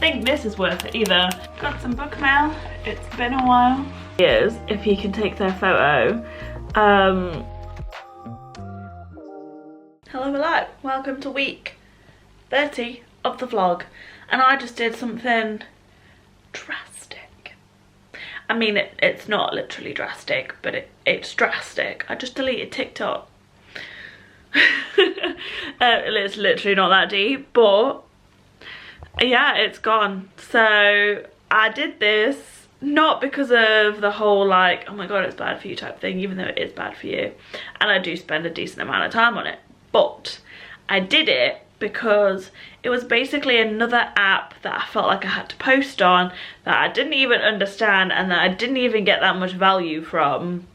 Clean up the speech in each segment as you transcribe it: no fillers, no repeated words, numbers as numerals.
think this is worth it either. Got some book mail. It's been a while. Here's if you can take their photo. Hello, welcome to week 30 of the vlog. And I just did something drastic. I mean, it's not literally drastic, but it's drastic. I just deleted TikTok. It's literally not that deep, but yeah, it's gone. So I did this not because of the whole like, oh my god, it's bad for you type thing, even though it is bad for you, and I do spend a decent amount of time on it, but I did it because it was basically another app that I felt like I had to post on, that I didn't even understand and that I didn't even get that much value from,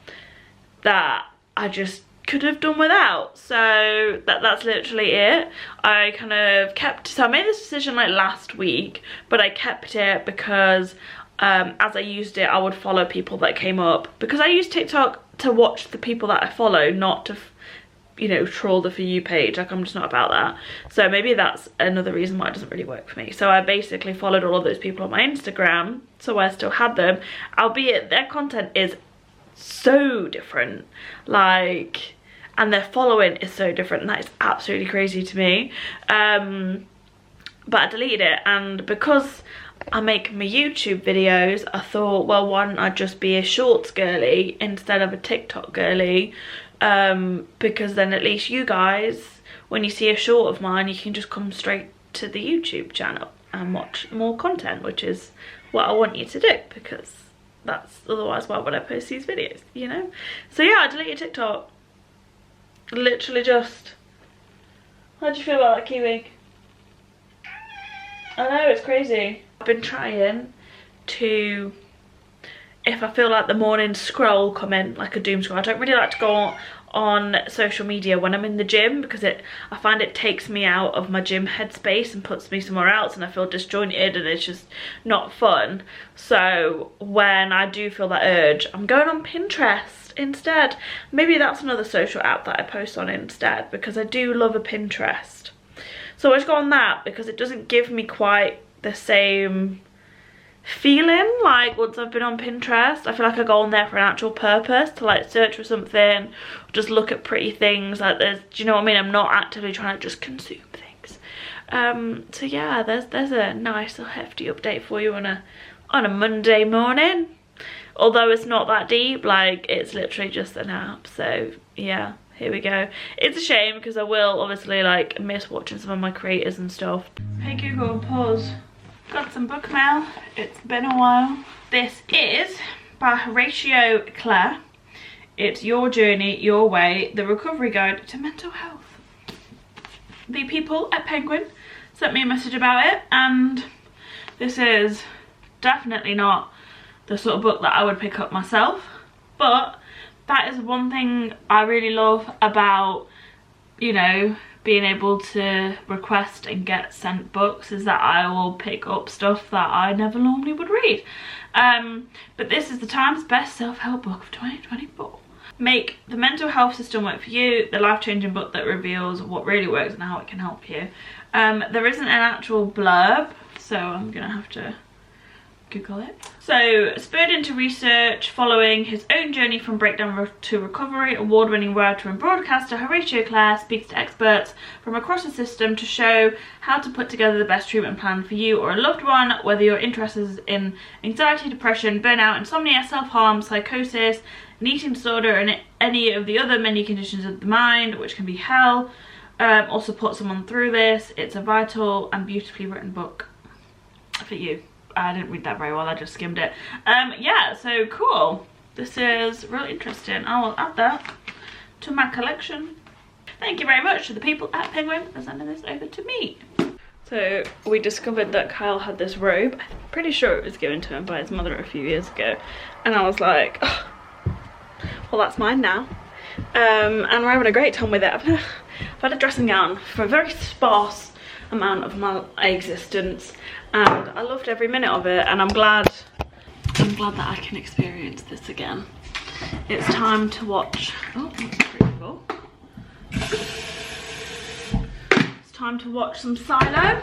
that I just could have done without. So that's literally it. I kind of kept, so I made this decision like last week, but I kept it because as I used it, I would follow people that came up, because I use TikTok to watch the people that I follow, not to, you know, troll the For You page. Like, I'm just not about that. So maybe that's another reason why it doesn't really work for me. So I basically followed all of those people on my Instagram, so I still had them, albeit their content is so different, like, and their following is so different, and that is absolutely crazy to me. But I deleted it, and because I make my YouTube videos, I thought, well, why don't I just be a shorts girly instead of a TikTok girly, because then at least you guys, when you see a short of mine, you can just come straight to the YouTube channel and watch more content, which is what I want you to do, because that's, otherwise why would I post these videos, you know? So yeah, I deleted TikTok. Literally just. How do you feel about that, Kiwi? I know, it's crazy. I've been trying to, if I feel like the morning scroll coming, like a doom scroll, I don't really like to go on social media when I'm in the gym, because I find it takes me out of my gym headspace and puts me somewhere else, and I feel disjointed and it's just not fun. So when I do feel that urge, I'm going on Pinterest instead. Maybe that's another social app that I post on instead, because I do love a Pinterest. So I just go on that because it doesn't give me quite the same feeling like once I've been on Pinterest. I feel like I go on there for an actual purpose, to like search for something, or just look at pretty things. Like, there's, do you know what I mean? I'm not actively trying to just consume things. So yeah, there's a nice hefty update for you on a Monday morning. Although it's not that deep, like, it's literally just an app. So yeah, here we go. It's a shame because I will obviously like miss watching some of my creators and stuff. Hey Google, pause. Got some book mail. It's been a while. This is by Horatio Clare. It's Your Journey, Your Way, the Recovery Guide to Mental Health. The people at Penguin sent me a message about it, and this is definitely not the sort of book that I would pick up myself, but that is one thing I really love about, you know, being able to request and get sent books, is that I will pick up stuff that I never normally would read. But this is the Times Best Self-Help Book of 2024. Make the mental health system work for you, the life-changing book that reveals what really works and how it can help you. There isn't an actual blurb, so I'm gonna have to Google it. So, spurred into research following his own journey from breakdown to recovery, award-winning writer and broadcaster Horatio Clare speaks to experts from across the system to show how to put together the best treatment plan for you or a loved one, whether you're interested in anxiety, depression, burnout, insomnia, self-harm, psychosis, an eating disorder, and any of the other many conditions of the mind, which can be hell, or support someone through this. It's a vital and beautifully written book for you. I didn't read that very well, I just skimmed it. Yeah, so cool. This is really interesting. I will add that to my collection. Thank you very much to the people at Penguin for sending this over to me. So we discovered that Kyle had this robe. I'm pretty sure it was given to him by his mother a few years ago. And I was like, oh, well, that's mine now. And we're having a great time with it. I've had a dressing gown for a very sparse amount of my existence, and I loved every minute of it, and I'm glad that I can experience this again. It's time to watch, oh, that's pretty cool. It's time to watch some Silo.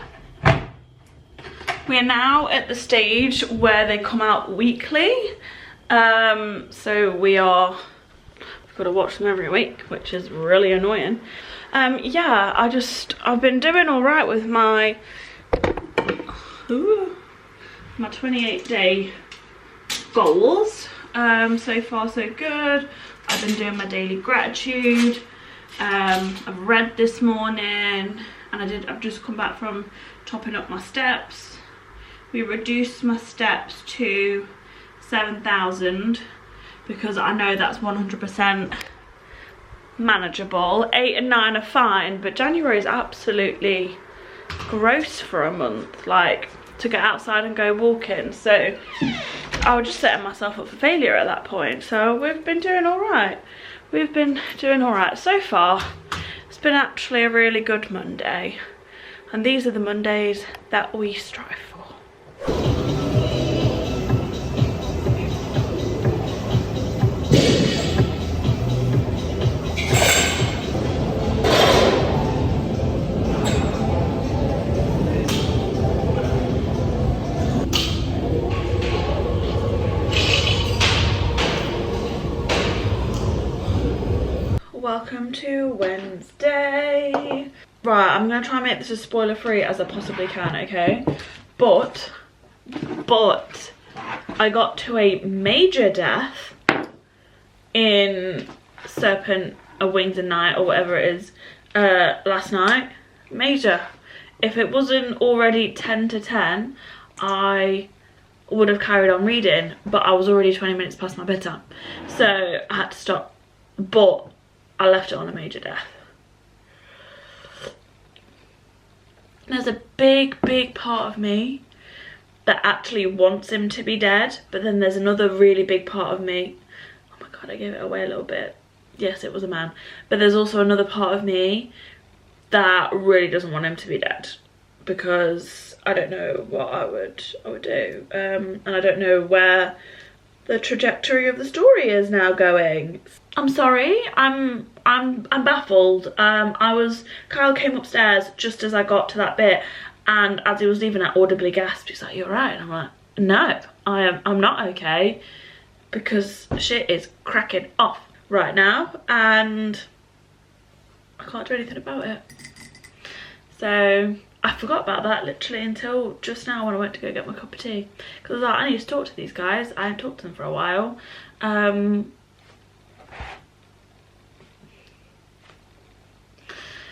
We are now at the stage where they come out weekly. So we've got to watch them every week, which is really annoying. Yeah, I've been doing all right with my 28-day goals. So far so good. I've been doing my daily gratitude. I've read this morning, and I've just come back from topping up my steps. We reduced my steps to 7,000 because I know that's 100% manageable. 8 and 9 are fine, but January is absolutely gross for a month, like, to get outside and go walking. So I was just setting myself up for failure at that point. So we've been doing all right. We've been doing all right so far. It's been actually a really good Monday, and these are the Mondays that we strive for. Welcome to Wednesday. Right, I'm gonna try and make this as spoiler free as I possibly can, okay? But I got to a major death in Serpent, a Wings and Night, or whatever it is, last night. Major. If it wasn't already 10 to 10, I would have carried on reading, but I was already 20 minutes past my bedtime, so I had to stop. But I left it on a major death. There's a big part of me that actually wants him to be dead, but then there's another really big part of me. Oh my god, I gave it away a little bit. Yes, it was a man. But there's also another part of me that really doesn't want him to be dead, because I don't know what I would do, and I don't know where the trajectory of the story is now going. I'm sorry, I'm baffled. Kyle came upstairs just as I got to that bit, and as he was leaving I audibly gasped. He's like, "You're right." And I'm like, no, I'm not okay, because shit is cracking off right now and I can't do anything about it. So I forgot about that literally until just now when I went to go get my cup of tea, because I was like, I need to talk to these guys. I haven't talked to them for a while.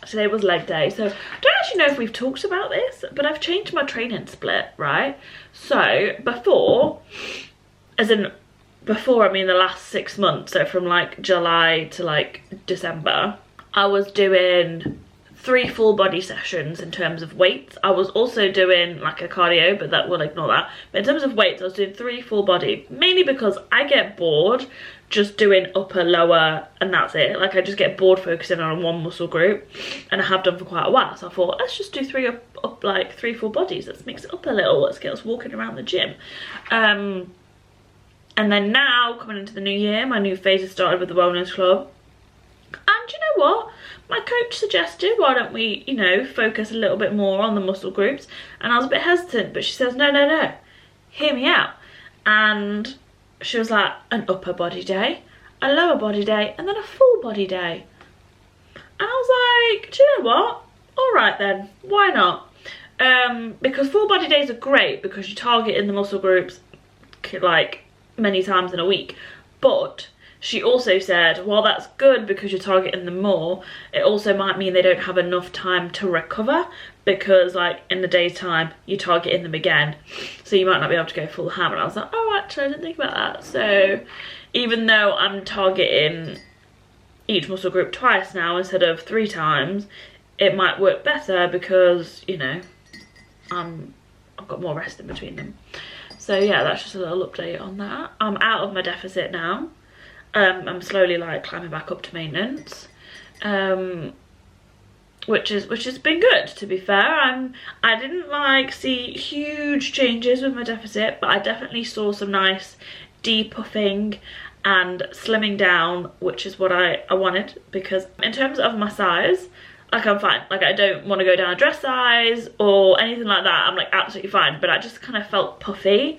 Today was leg day, so I don't actually know if we've talked about this, but I've changed my training split, right? So before, I mean the last 6 months, so from like July to like December, I was doing 3 full body sessions in terms of weights. I was also doing like a cardio, but that will ignore that. But in terms of weights, I was doing 3 full body, mainly because I get bored just doing upper, lower, and that's it. Like, I just get bored focusing on one muscle group, and I have done for quite a while. So I thought, let's just do 3 like 3 full bodies. Let's mix it up a little. Let's get us walking around the gym. And then now, coming into the new year, my new phase has started with the wellness club. And you know what? My coach suggested, why don't we, you know, focus a little bit more on the muscle groups? And I was a bit hesitant, but she says, no, hear me out. And she was like, an upper body day, a lower body day, and then a full body day. And I was like, do you know what? All right then, why not? Because full body days are great because you target in the muscle groups like many times in a week. But she also said, while that's good because you're targeting them more, it also might mean they don't have enough time to recover, because like in the daytime you're targeting them again, so you might not be able to go full ham. And I was like, oh, actually I didn't think about that. So even though I'm targeting each muscle group twice now instead of 3 times, it might work better because, you know, I've got more rest in between them. So yeah, that's just a little update on that. I'm out of my deficit now. I'm slowly like climbing back up to maintenance, which has been good, to be fair. I didn't like see huge changes with my deficit, but I definitely saw some nice depuffing and slimming down, which is what I wanted, because in terms of my size, like I'm fine. Like I don't want to go down a dress size or anything like that. I'm like absolutely fine, but I just kind of felt puffy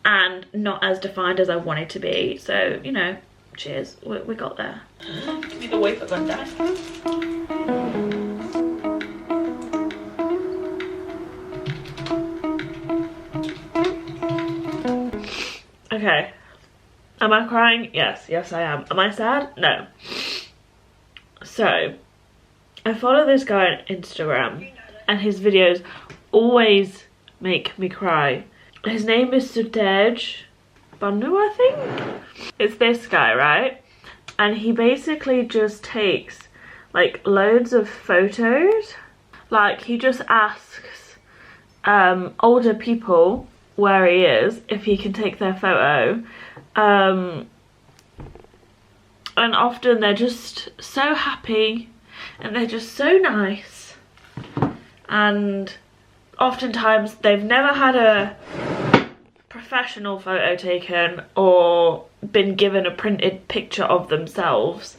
and not as defined as I wanted to be. So, you know, cheers, we got there. Give me the wafer gun down. Okay, am I crying? Yes, I am. Am I sad? No. So, I follow this guy on Instagram and his videos always make me cry. His name is Serpent, I think. It's this guy, right? And he basically just takes like loads of photos. Like he just asks older people where he is, if he can take their photo. And often they're just so happy and they're just so nice, and oftentimes they've never had a professional photo taken or been given a printed picture of themselves,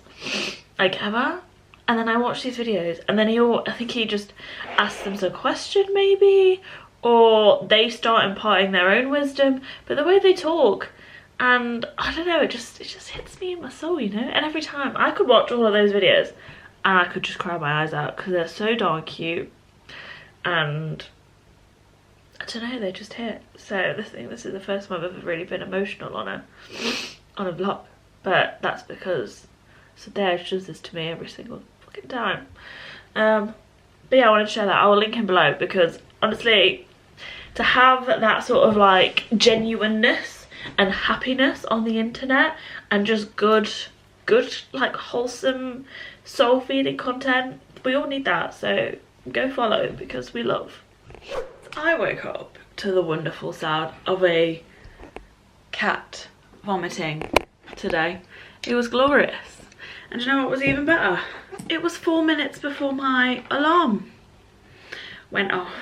like ever. And then I watch these videos and then I think he just asks them some question maybe, or they start imparting their own wisdom, but the way they talk, and I don't know, it just hits me in my soul, you know. And every time I could watch all of those videos and I could just cry my eyes out because they're so darn cute, and I don't know, they just hit. So this is the first time I've ever really been emotional on a vlog, but that's because Serpent does this to me every single fucking time. But yeah, I wanted to share that. I will link him below because honestly, to have that sort of like genuineness and happiness on the internet and just good like wholesome soul feeding content, we all need that. So go follow because we love. I woke up to the wonderful sound of a cat vomiting today. It was glorious. And do you know what was even better? It was 4 minutes before my alarm went off.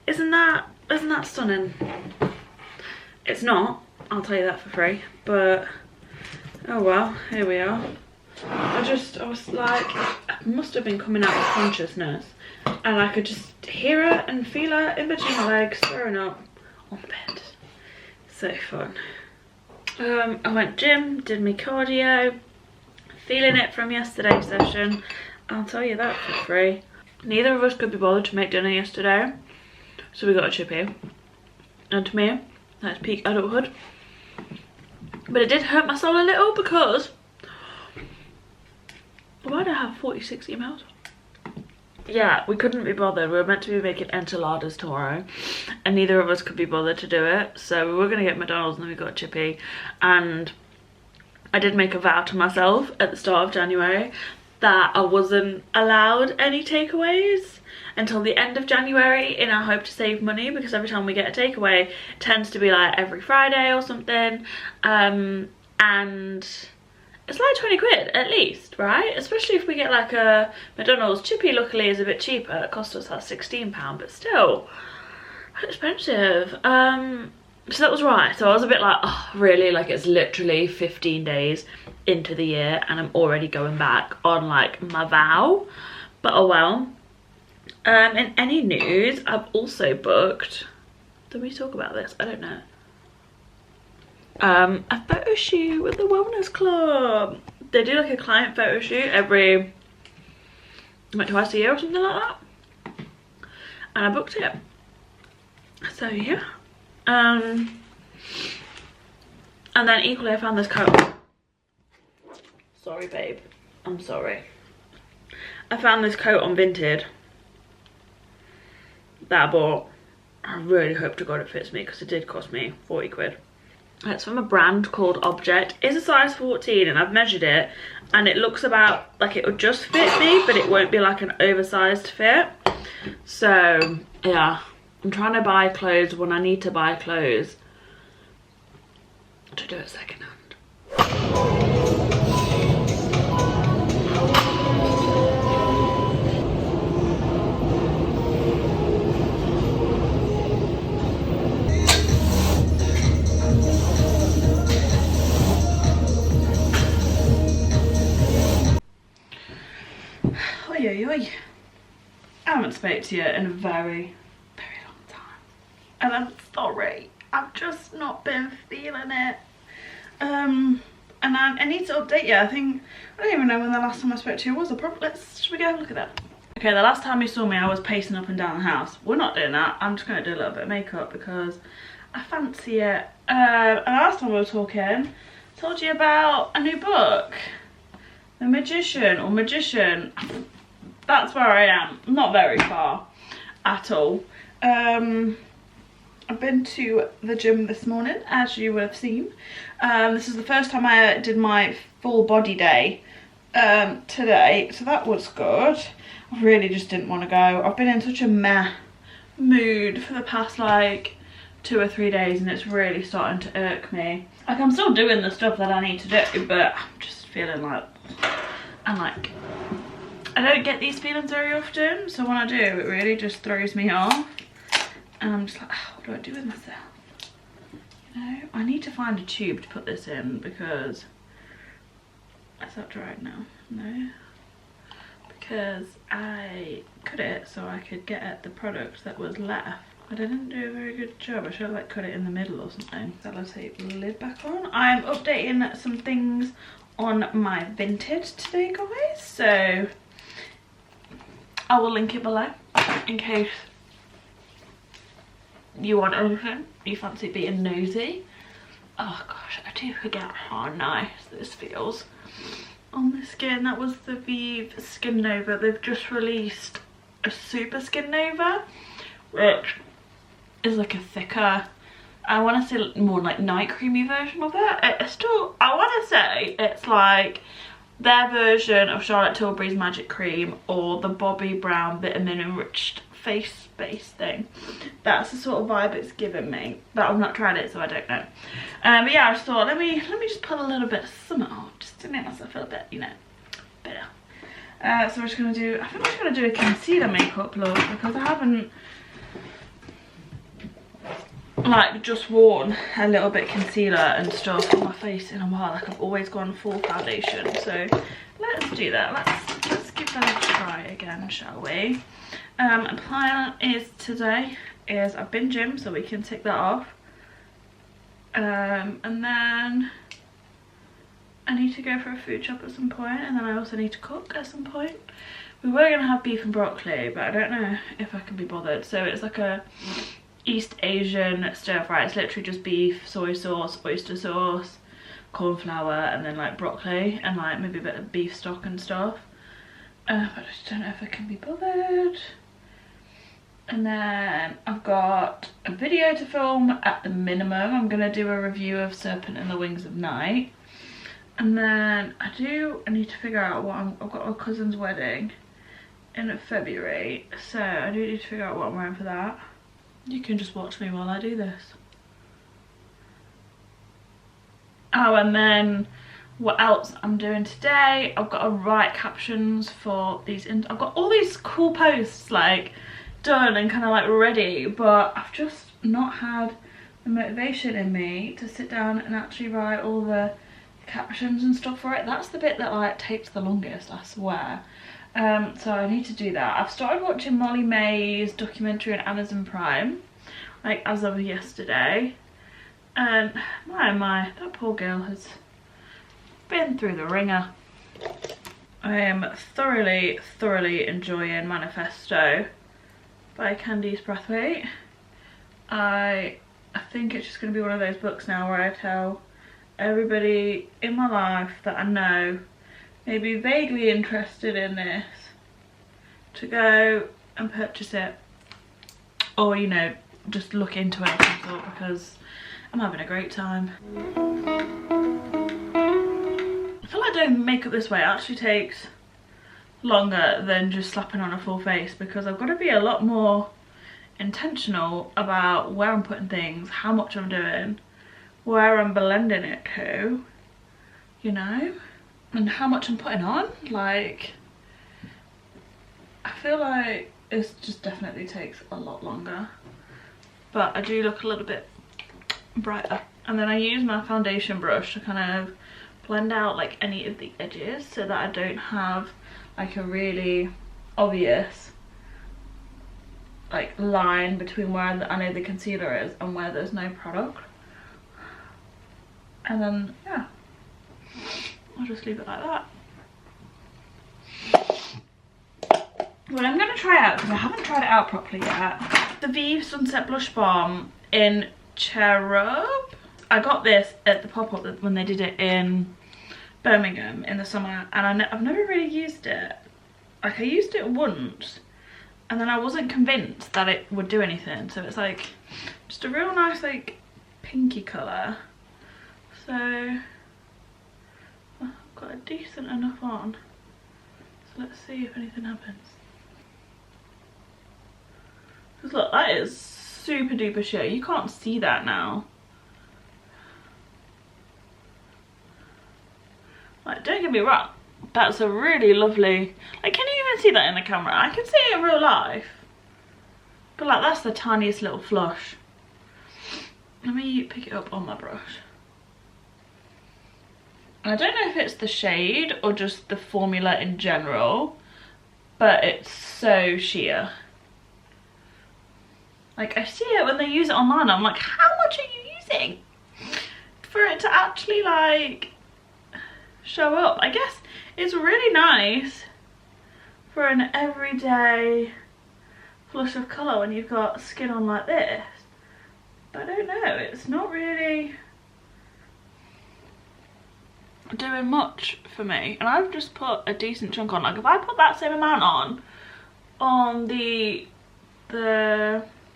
Isn't that stunning? It's not, I'll tell you that for free, but oh well, here we are. I was like, I must have been coming out of consciousness and I could just hear her and feel her in between my legs throwing up on the bed. So fun. I went gym, did my cardio, feeling it from yesterday's session. I'll tell you that for free. Neither of us could be bothered to make dinner yesterday, so we got a chippy. And to me, that's peak adulthood. But it did hurt my soul a little because why do I have 46 emails? Yeah, we couldn't be bothered. We were meant to be making enchiladas tomorrow and neither of us could be bothered to do it. So we were going to get McDonald's and then we got chippy. And I did make a vow to myself at the start of January that I wasn't allowed any takeaways until the end of January in our hope to save money, because every time we get a takeaway it tends to be like every Friday or something, and it's like 20 quid at least, right? Especially if we get like a McDonald's. Chippy luckily is a bit cheaper, it cost us like £16, but still expensive. So that was right. So I was a bit like, oh really, like it's literally 15 days into the year and I'm already going back on like my vow, but oh well. In any news, I've also booked, did we talk about this? I don't know. A photo shoot with the Wellness Club. They do like a client photo shoot every like twice a year or something like that, and I booked it. So yeah. And then equally I found this coat. Sorry babe, I'm sorry. I found this coat on Vinted that I bought. I really hope to God it fits me because it did cost me 40 quid. It's from a brand called Object. It's a size 14 and I've measured it and it looks about like it would just fit me, but it won't be like an oversized fit. So yeah, I'm trying to buy clothes when I need to buy clothes to do it second hand. spoke to you in a very, very long time. And I'm sorry. I've just not been feeling it. And I need to update you. I don't even know when the last time I spoke to you was. Should we go have a look at that? Okay, the last time you saw me, I was pacing up and down the house. We're not doing that. I'm just going to do a little bit of makeup because I fancy it. And last time we were talking, I told you about a new book. The Magician. That's where I am. Not very far at all. I've been to the gym this morning, as you would have seen. This is the first time I did my full body day today, so that was good. I really just didn't want to go. I've been in such a meh mood for the past like 2 or 3 days, and it's really starting to irk me. Like, I'm still doing the stuff that I need to do, but I'm just feeling like, I don't get these feelings very often, so when I do, it really just throws me off. And I'm just like, oh, what do I do with myself? You know, I need to find a tube to put this in because, is that right now? No. Because I cut it so I could get at the product that was left. But I didn't do a very good job. I should have like cut it in the middle or something. So let's take the lid back on. I'm updating some things on my Vinted today, guys. So I will link it below in case you want anything, you fancy being nosy. Oh gosh, I do forget how nice this feels on the skin. That was the Vieve Skin Nova. They've just released a Super Skin Nova, which is like a thicker, I want to say more like night creamy version of it. It's still, I want to say it's like their version of Charlotte Tilbury's Magic Cream or the Bobbi Brown Vitamin Enriched face base thing. That's the sort of vibe it's giving me, but I've not tried it, so I don't know. But yeah, I just thought let me just put a little bit of summer on just to make myself feel a bit, you know, better. So we're just gonna do, I think I'm just gonna do a concealer makeup look because I haven't like just worn a little bit of concealer and stuff on my face in a while. Like, I've always gone full foundation, so let's do that. Let's give that a try again, shall we? Plan is today is I've been gym, so we can tick that off. And then I need to go for a food shop at some point, and then I also need to cook at some point. We were gonna have beef and broccoli, but I don't know if I can be bothered. So it's like a East Asian stir fry. It's literally just beef, soy sauce, oyster sauce, corn flour, and then like broccoli and like maybe a bit of beef stock and stuff. But I just don't know if I can be bothered. And then I've got a video to film at the minimum. I'm gonna do a review of Serpent and the Wings of Night. And then I need to figure out what I've got my cousin's wedding in February, so I do need to figure out what I'm wearing for that. You can just watch me while I do this. Oh, and then what else I'm doing today, I've got to write captions for these, I've got all these cool posts like done and kind of like ready, but I've just not had the motivation in me to sit down and actually write all the captions and stuff for it. That's the bit that like takes the longest, I swear. So I need to do that. I've started watching Molly May's documentary on Amazon Prime, like as of yesterday, and my, that poor girl has been through the ringer. I am thoroughly enjoying Manifesto by Candice Brathwaite. I think it's just going to be one of those books now where I tell everybody in my life that I know may be vaguely interested in this to go and purchase it, or you know, just look into it of some sort, because I'm having a great time. I feel like doing makeup this way actually takes longer than just slapping on a full face, because I've got to be a lot more intentional about where I'm putting things, how much I'm doing, where I'm blending it to, you know, and how much I'm putting on. Like, I feel like it just definitely takes a lot longer, but I do look a little bit brighter. And then I use my foundation brush to kind of blend out like any of the edges so that I don't have like a really obvious like line between where I know the concealer is and where there's no product. And then, yeah, I'll just leave it like that. Well, I'm going to try out, because I haven't tried it out properly yet, the Vieve Sunset Blush Balm in Cherub. I got this at the pop-up when they did it in Birmingham in the summer, and I've never really used it. Like, I used it once, and then I wasn't convinced that it would do anything. So it's like, just a real nice, like, pinky colour. So, I've got a decent enough on. So let's see if anything happens. Because look, that is super duper sheer. You can't see that now. Like, don't get me wrong, that's a really lovely, like, can you even see that in the camera? I can see it in real life. But like, that's the tiniest little flush. Let me pick it up on my brush. I don't know if it's the shade or just the formula in general, but it's so sheer. Like, I see it when they use it online, I'm like, how much are you using for it to actually, like, show up? I guess it's really nice for an everyday flush of colour when you've got skin on like this. But I don't know, it's not really doing much for me. And I've just put a decent chunk on. Like, if I put that same amount on the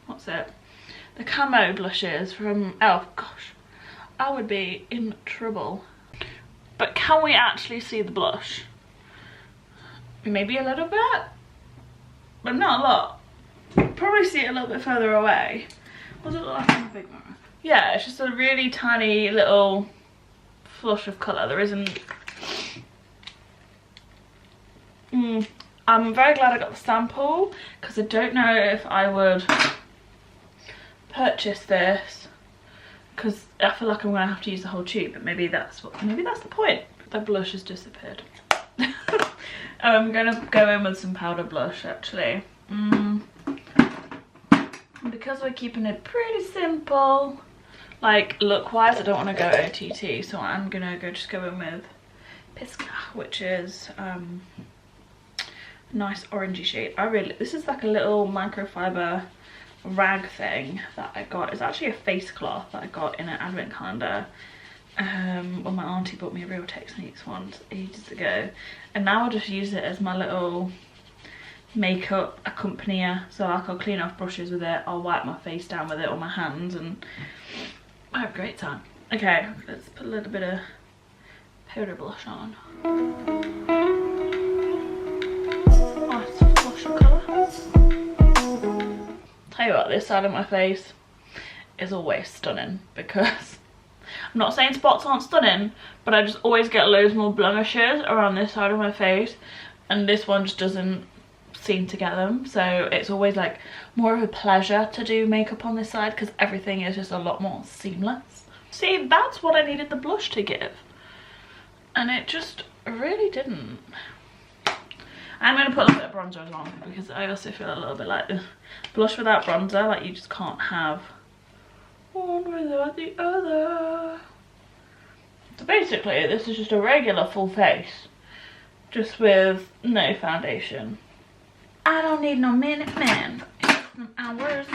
what's it? The camo blushes from ELF, gosh, I would be in trouble. But can we actually see the blush? Maybe a little bit, but not a lot. Probably see it a little bit further away. What does it look like in the big mirror? Yeah, it's just a really tiny little flush of colour. There isn't... I'm very glad I got the sample, because I don't know if I would purchase this, because I feel like I'm gonna have to use the whole tube, but maybe that's the point. The blush has disappeared. I'm gonna go in with some powder blush actually. Because we're keeping it pretty simple, like look wise, I don't want to go OTT, so I'm gonna just go in with Pisca, which is nice orangey shade. This is like a little microfiber rag thing that I got. It's actually a face cloth that I got in an advent calendar when my auntie bought me a Real Techniques one ages ago, and now I just use it as my little makeup accompanier. So like, I'll clean off brushes with it, I'll wipe my face down with it, or my hands, and I have a great time. Okay, let's put a little bit of powder blush on. Nice flush of colour. Tell you what, this side of my face is always stunning, because I'm not saying spots aren't stunning, but I just always get loads more blemishes around this side of my face, and this one just doesn't seem to get them. So it's always like more of a pleasure to do makeup on this side, because everything is just a lot more seamless. See, that's what I needed the blush to give, and it just really didn't. I'm going to put a little bit of bronzer as well, because I also feel a little bit like blush without bronzer, like you just can't have one without the other. So basically this is just a regular full face, just with no foundation. I don't need no minute man, hours.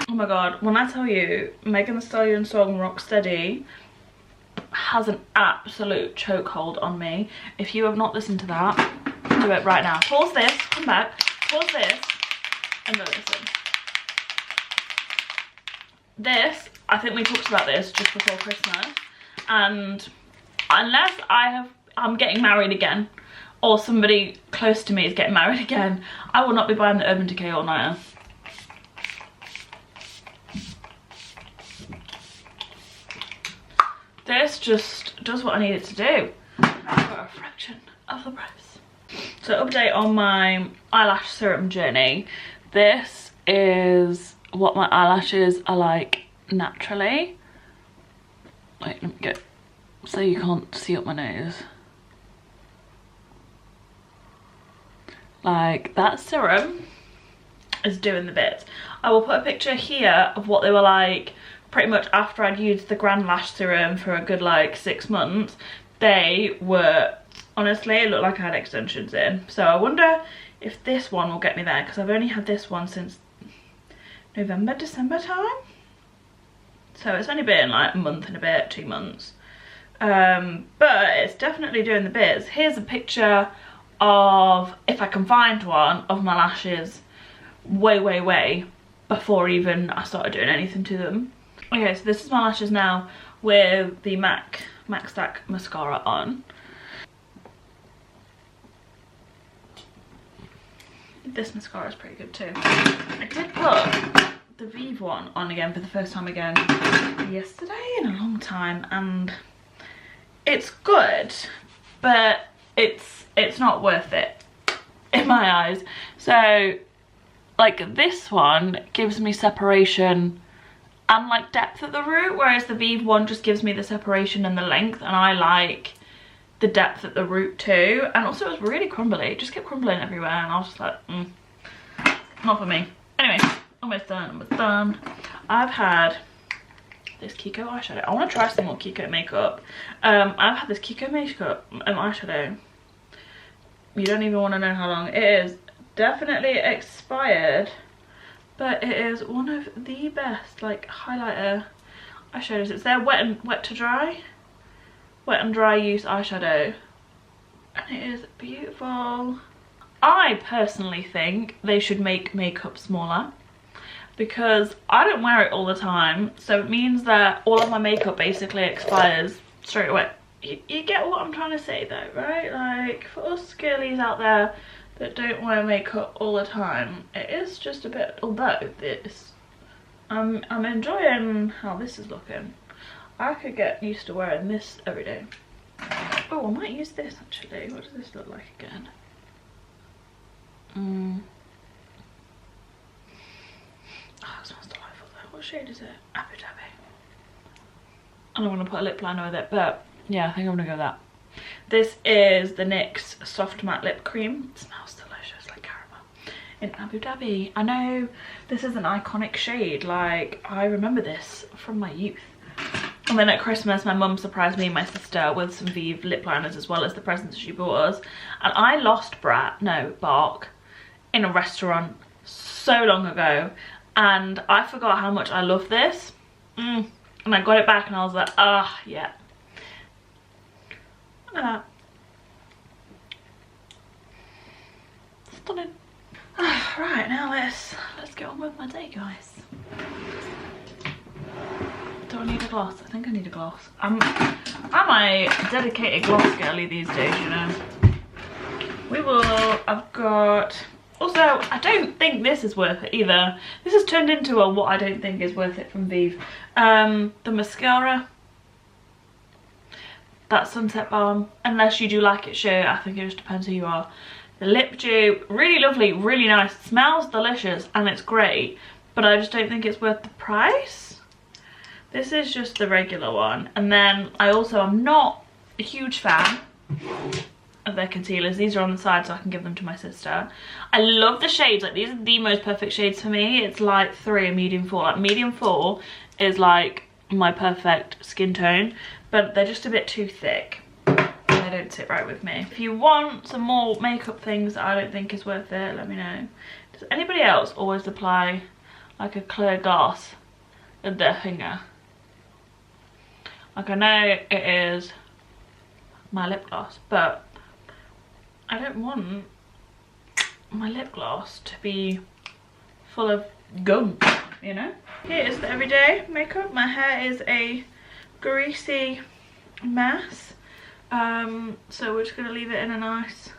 Oh my god, when I tell you Megan Thee Stallion song Rocksteady has an absolute chokehold on me. If you have not listened to that, do it right now. Pause this, come back, pause this, and go listen. This, I think we talked about this just before Christmas, and unless I'm getting married again, or somebody close to me is getting married again, I will not be buying the Urban Decay all-nighter. This just does what I need it to do for a fraction of the price. So update on my eyelash serum journey. This is what my eyelashes are like naturally. Wait, let me go so you can't see up my nose. Like, that serum is doing the bits. I will put a picture here of what they were like pretty much after I'd used the Grand Lash Serum for a good like 6 months. They were, honestly, it looked like I had extensions in. So I wonder if this one will get me there, because I've only had this one since November, December time. So it's only been like a month and a bit, 2 months. But it's definitely doing the bits. Here's a picture of, if I can find one, of my lashes way before even I started doing anything to them. Okay, so this is my lashes now with the MAC Stack mascara on. This mascara is pretty good too. I did put the Vieve one on again for the first time again yesterday in a long time, and it's good, but it's not worth it in my eyes. So like this one gives me separation and like depth at the root, whereas the Vieve one just gives me the separation and the length, and I like the depth at the root too. And also it was really crumbly, it just kept crumbling everywhere, and I was just like, not for me. Anyway, almost done. I've had this Kiko eyeshadow. I want to try some more Kiko makeup. I've had this Kiko makeup eyeshadow. You don't even want to know how long it is. Definitely expired, but it is one of the best like highlighter eyeshadows. It's their wet and dry use eyeshadow, and it is beautiful. I personally think they should make makeup smaller, because I don't wear it all the time, so it means that all of my makeup basically expires straight away. You get what I'm trying to say though, right? Like, for us girlies out there that don't wear makeup all the time, it is just a bit, although this, I'm enjoying how this is looking. I could get used to wearing this every day. Oh, I might use this actually. What does this look like again? Oh, it smells delightful though. What shade is it? Abu Dhabi. I don't want to put a lip liner with it, but yeah, I think I'm gonna go with that. This is the NYX Soft Matte Lip Cream. It smells delicious, like caramel. In Abu Dhabi. I know this is an iconic shade. Like, I remember this from my youth. And then at Christmas, my mum surprised me and my sister with some Vieve lip liners as well as the presents she bought us. And I lost Bark in a restaurant so long ago, and I forgot how much I love this. And I got it back and I was like, ah, yeah. Look at that. Stunning. Right, now let's get on with my day, guys. Do I need a gloss? I think I need a gloss. I'm a dedicated gloss girly these days, you know. I've got, also, I don't think this is worth it either. This has turned into a what I don't think is worth it from Vieve. The mascara, that Sunset Balm, unless you do like it, sure, I think it just depends who you are. The lip dupe, really lovely, really nice, smells delicious, and it's great, but I just don't think it's worth the price. This is just the regular one. And then I also am not a huge fan of their concealers. These are on the side so I can give them to my sister. I love the shades, like these are the most perfect shades for me. It's light 3 and medium 4. Like medium 4 is like my perfect skin tone, but they're just a bit too thick. They don't sit right with me. If you want some more makeup things that I don't think is worth it, let me know. Does anybody else always apply like a clear gloss with their finger? Like, I know it is my lip gloss, but I don't want my lip gloss to be full of gunk, you know? Here is the everyday makeup. My hair is a greasy mess, so we're just gonna leave it in a nice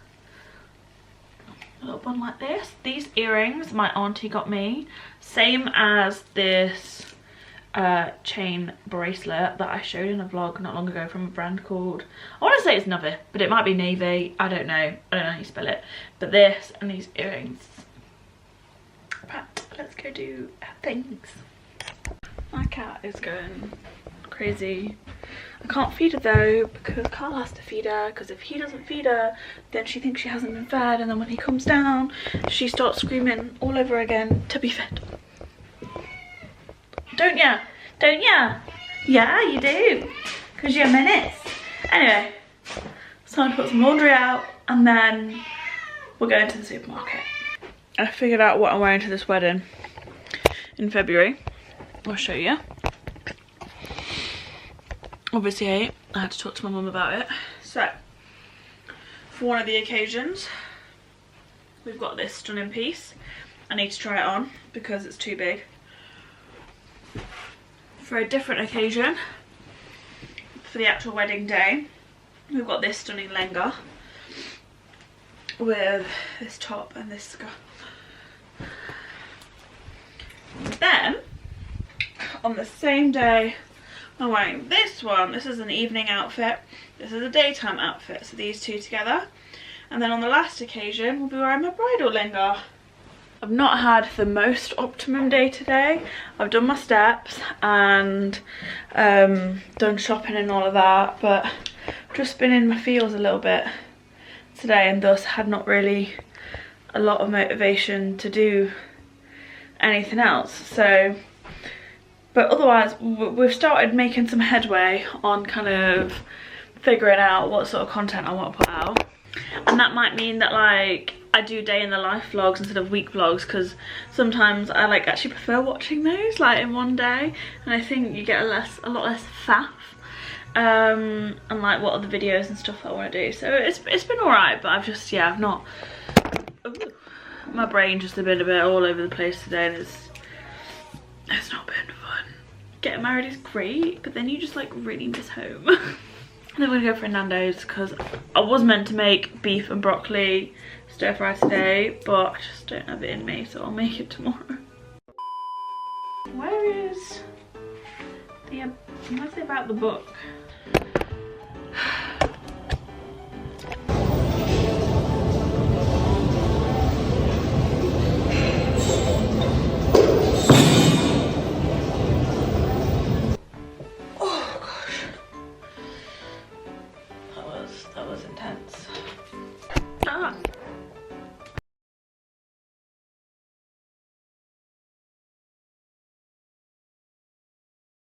little bun like this. These earrings my auntie got me, same as this chain bracelet that I showed in a vlog not long ago from a brand called, I want to say it's Navy, but it might be Navy, I don't know how you spell it. But this and these earrings. Right, let's go do things. My cat is going crazy. I can't feed her though because Carl has to feed her, because if he doesn't feed her then she thinks she hasn't been fed, and then when he comes down she starts screaming all over again to be fed. Don't ya? Don't ya? Yeah, you do, because you're a menace. Anyway, it's time to put some laundry out and then we're going to the supermarket. I figured out what I'm wearing to this wedding in February. I'll show you. Obviously I had to talk to my mum about it. So for one of the occasions we've got this stunning piece. I need to try it on because it's too big. For a different occasion, for the actual wedding day, we've got this stunning lehenga with this top and this skirt. Then on the same day I'm wearing this one. This is an evening outfit, this is a daytime outfit, so these two together. And then on the last occasion we'll be wearing my bridal lehenga. I've not had the most optimum day today. I've done my steps and done shopping and all of that, but I've just been in my feels a little bit today and thus had not really a lot of motivation to do anything else. So, but otherwise we've started making some headway on kind of figuring out what sort of content I want to put out, and that might mean that like I do day in the life vlogs instead of week vlogs, because sometimes I like actually prefer watching those like in one day, and I think you get a lot less faff and like what other videos and stuff I want to do. So it's been alright, but I've not, my brain just a bit all over the place today, and it's not been fun. Getting married is great, but then you just like really miss home. And then we're gonna go for a Nando's because I was meant to make beef and broccoli stir fry today, but I just don't have it in me, so I'll make it tomorrow. Where is the about the book?